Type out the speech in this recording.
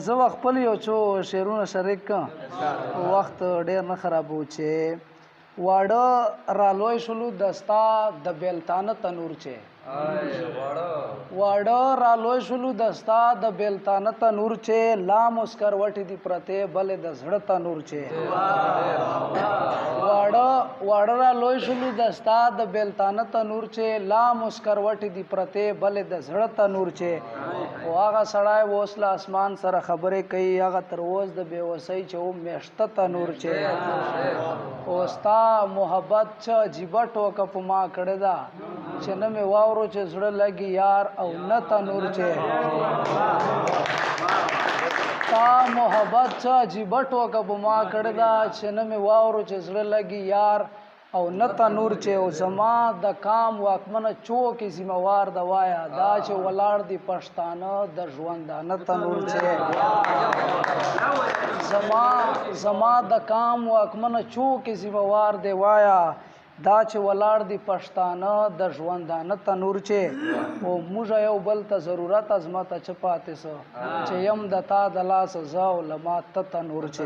زه خپل یو څو شعرونه شریک کړم وخت ډیر نه خرابو چې واړه رالوی شلو دستا د بیلتانه تنور چې واړه رالوی شلو دستا د بیلتانه تنور چې لا مسکر وټې دی پرته بلې د زړه تنور چې واړه رالوی شلو دستا د بیلتانه تنور چې لا مسکر وټې دی پرته بلې د زړه تنور چې او هغه سړی اوس له اسمان سره خبرې کوي هغه تر اوس د بېوسۍ چې و میاشته تنور چې او ستا محبت څه عجیبه ټوکه په ما کړې ده چې نه مې واورو چې زړه لګي یار او نه تنور چې ستا محبت څه عجیبه ټوکه په ما کړې ده چې نه مې واورو چې زړه لګي یار او نه تنور چې او زما د کام واکمنه چوکې ذمہوار د وایا دا چې ولاړ دی پښتانه د ژوندانه تنور چې زما د کام واکمنه چوکې ذمہوار دی وایا دا چې ولاړ دی پښتانه د ژوندانه تنور چې او موږ یو بل ته ضرورت ازمته چې پاتې سه چې یم د تا د لاس زه او له ما ته تنور چې